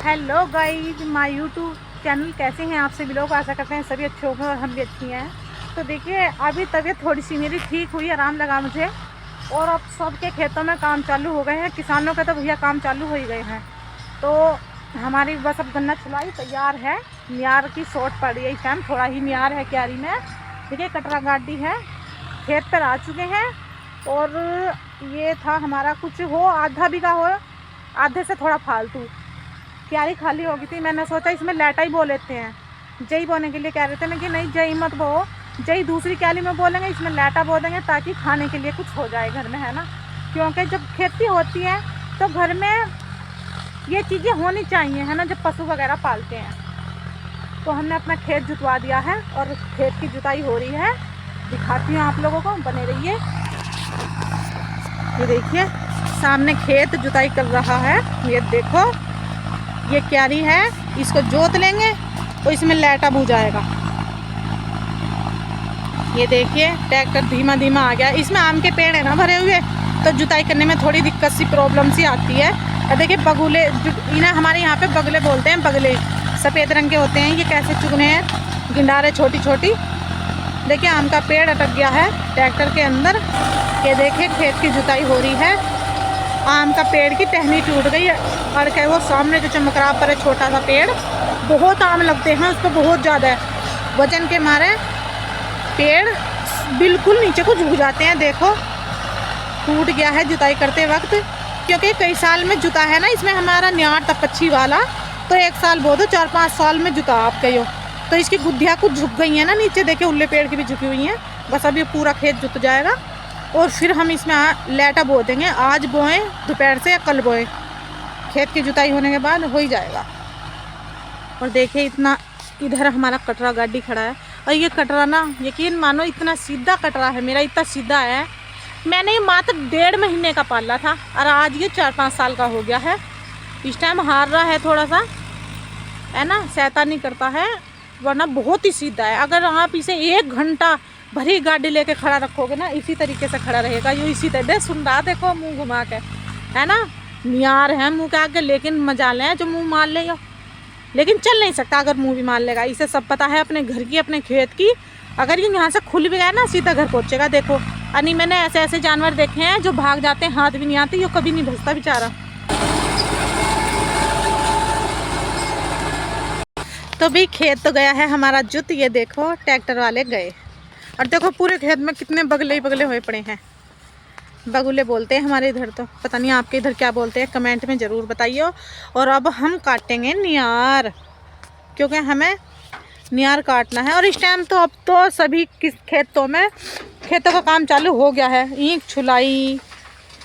Hello guys my YouTube channel, कैसे हैं आप सभी लोग। आशा करते हैं सभी अच्छे होंगे और हम भी अच्छी हैं। तो देखिए, अभी तबीयत थोड़ी सी मेरी ठीक हुई, आराम लगा मुझे। और अब सबके खेतों में काम चालू हो गए हैं, किसानों के तो भैया काम चालू हो ही गए हैं। तो हमारी बस अब गन्ना छुलाई तैयार है। नियार की शॉर्ट पड़ रही है इस टाइम, थोड़ा ही नियार है क्यारी में। देखिए कटरा गाड़ी है, खेत पर आ चुके हैं। और ये था हमारा कुछ हो आधा बीघा हो, आधे से थोड़ा फालतू क्यारी खाली हो गई थी। मैंने सोचा इसमें लेटा ही बो लेते हैं। जई बोने के लिए कह रहे थे ना कि नहीं जई मत बो, जई दूसरी क्यारी में बोलेंगे, इसमें लेटा बो देंगे ताकि खाने के लिए कुछ हो जाए घर में, है ना। क्योंकि जब खेती होती है तो घर में ये चीज़ें होनी चाहिए, है ना, जब पशु वगैरह पालते हैं। तो हमने अपना खेत जुतवा दिया है और खेत की जुताई हो रही है। दिखाती हूँ आप लोगों को, बने रहिए। ये देखिए सामने खेत जुताई कर रहा है। ये देखो ये क्यारी है, इसको जोत लेंगे तो इसमें लेटा बू जाएगा। ये देखिए ट्रैक्टर धीमा धीमा आ गया। इसमें आम के पेड़ है ना भरे हुए, तो जुताई करने में थोड़ी दिक्कत सी प्रॉब्लम सी आती है। और देखिए बगुले, इन्हें हमारे यहाँ पे बगले बोलते हैं। बगले सफ़ेद रंग के होते हैं। ये कैसे चुगने हैं, गिंडारे छोटी छोटी। देखिए आम का पेड़ अटक गया है ट्रैक्टर के अंदर। ये देखिए खेत की जुताई हो रही है। आम का पेड़ की टहनी टूट गई और क्या वो सामने जो चमकरा पर है छोटा सा पेड़, बहुत आम लगते हैं उस पर, बहुत ज़्यादा है। वजन के मारे पेड़ बिल्कुल नीचे को झुक जाते हैं। देखो टूट गया है जुताई करते वक्त, क्योंकि कई साल में जुता है ना इसमें हमारा न्यार तपच्छी वाला। तो एक साल बहुत हो, 4-5 साल में जुता आप कहो। तो इसकी गुद्धियाँ कुछ झुक गई हैं ना नीचे, देखिए उल्ले पेड़ की भी झुकी हुई हैं। बस अभी पूरा खेत जुत जाएगा और फिर हम इसमें लेटा बो देंगे। आज बोएं दोपहर से या कल बोएं, खेत की जुताई होने के बाद हो ही जाएगा। और देखिए इतना इधर हमारा कटरा गाड़ी खड़ा है। और ये कटरा ना यकीन मानो इतना सीधा कटरा है मेरा, इतना सीधा है। मैंने ये मात्र 1.5 महीने का पाला था और आज ये 4-5 साल का हो गया है। इस टाइम हार रहा है थोड़ा सा, है ना, शैतानी करता है, वरना बहुत ही सीधा है। अगर आप इसे 1 घंटा भरी गाड़ी लेके खड़ा रखोगे ना, इसी तरीके से खड़ा रहेगा। यूँ इसी तरह सुन रहा, देखो मुंह घुमा के, है ना। नियार है मुंह के आगे, लेकिन मजा ले जो मुंह मार लेगा, लेकिन चल नहीं सकता अगर मुंह भी मार लेगा। इसे सब पता है अपने घर की, अपने खेत की। अगर ये यहाँ से खुल भी गया ना सीधा घर पहुँचेगा। देखो अनी मैंने ऐसे ऐसे जानवर देखे हैं जो भाग जाते हैं, हाथ भी नहीं आते, ये कभी नहीं भसता बेचारा। तो भाई खेत तो गया है हमारा जुत। ये देखो ट्रैक्टर वाले गए और देखो पूरे खेत में कितने बगले ही बगले हुए पड़े हैं। बगुले बोलते हैं हमारे इधर, तो पता नहीं आपके इधर क्या बोलते हैं, कमेंट में ज़रूर बताइए। और अब हम काटेंगे नियार, क्योंकि हमें नियार काटना है। और इस टाइम तो अब तो सभी किस खेतों में खेतों का काम चालू हो गया है। ईंख छुलाई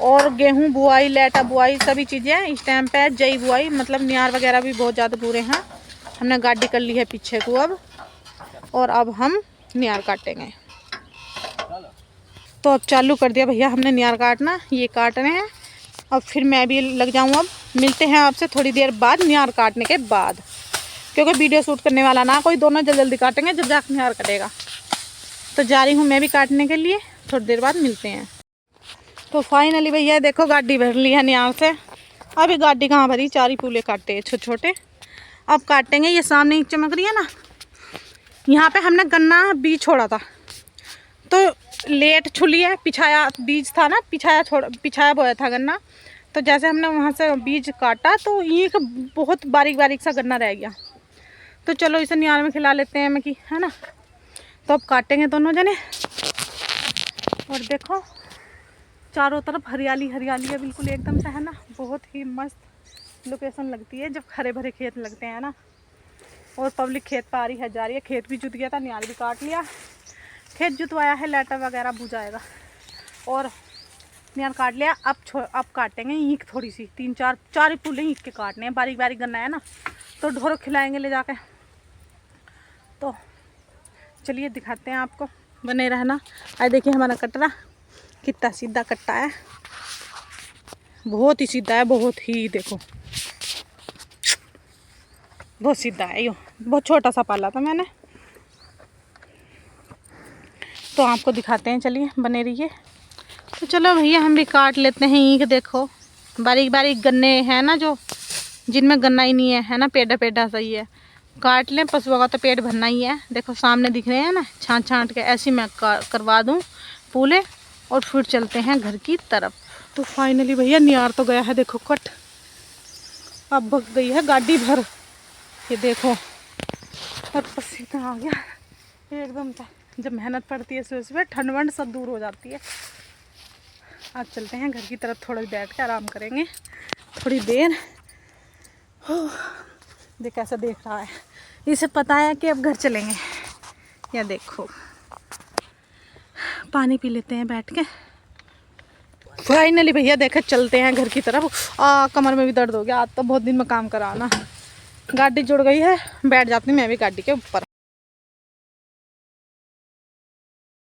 और गेहूँ बुआई, लेटा बुआई, सभी चीज़ें इस टाइम पे। जई बुआई मतलब नियार वगैरह भी बहुत ज़्यादा बुरे हैं। हमने गाड़ी कर ली है पीछे को अब, और अब हम नियार काटेंगे। तो अब चालू कर दिया भैया हमने नियार काटना, ये काट रहे हैं। अब फिर मैं भी लग जाऊँ। अब मिलते हैं आपसे थोड़ी देर बाद नियार काटने के बाद, क्योंकि वीडियो शूट करने वाला ना कोई, दोनों जल्दी जल्दी काटेंगे जब जाकर नियार कटेगा। तो जा रही हूँ मैं भी काटने के लिए, थोड़ी देर बाद मिलते हैं। तो फाइनली भैया देखो गाड़ी भर ली है नियार से। अभी गाड़ी कहाँ भरी, 4 ही फूले काटे हैं छोटे छोटे। अब काटेंगे। ये सामने ही चमक रही है ना, यहाँ पे हमने गन्ना बीज छोड़ा था, तो लेट छुली है। पिछाया बीज था ना, पिछाया बोया था गन्ना। तो जैसे हमने वहाँ से बीज काटा तो ये बहुत बारीक बारीक सा गन्ना रह गया। तो चलो इसे नियार में खिला लेते हैं मकी, है ना। तो अब काटेंगे दोनों जने। और देखो चारों तरफ हरियाली हरियाली है बिल्कुल एकदम से, है ना। बहुत ही मस्त लोकेशन लगती है जब हरे भरे खेत लगते हैं ना। और पब्लिक खेत पर आ रही है, जा रही है। खेत भी जुत गया था, नियार भी काट लिया। खेत जुतवाया है, लेटा वगैरह बुझाएगा और नियार काट लिया। अब काटेंगे ईंख थोड़ी सी, 3-4 ही फूले ईंख के काटने हैं। बारीक बारीक गन्ना है ना, तो ढोरो खिलाएंगे ले जाके। तो चलिए दिखाते हैं आपको, बने रहना। आज देखिए हमारा कटरा कितना सीधा कट्टा है, बहुत ही सीधा है, बहुत ही। देखो बहुत सीधा है। यो बहुत छोटा सा पाला था मैंने, तो आपको दिखाते हैं। चलिए बने रहिए। तो चलो भैया हम भी काट लेते हैं ईंख। देखो बारीक बारीक गन्ने हैं ना जो, जिनमें गन्ना ही नहीं है ना, पेड़ा पेड़ा सही है, काट लें, पशुओं का तो पेट भरना ही है। देखो सामने दिख रहे हैं ना, छांट छांट के ऐसे मैं करवा दूँ पूले, और फिर चलते हैं घर की तरफ। तो फाइनली भैया नियार तो गया है, देखो कट, अब भग गई है गाड़ी भर, ये देखो, और पसीना आ गया एकदम से। जब मेहनत पड़ती है सुबह सुबह, ठंड वंड सब दूर हो जाती है। आज चलते हैं घर की तरफ, थोड़ा बैठ के आराम करेंगे थोड़ी देर। देख कैसा देख रहा है, इसे पता है कि अब घर चलेंगे। या देखो, पानी पी लेते हैं बैठ के। फाइनली भैया देखो चलते हैं घर की तरफ। कमर में भी दर्द हो गया, आज तो बहुत दिन में काम करा ना, गाड़ी जुड़ गई है, बैठ जाती हूँ मैं भी गाड़ी के ऊपर।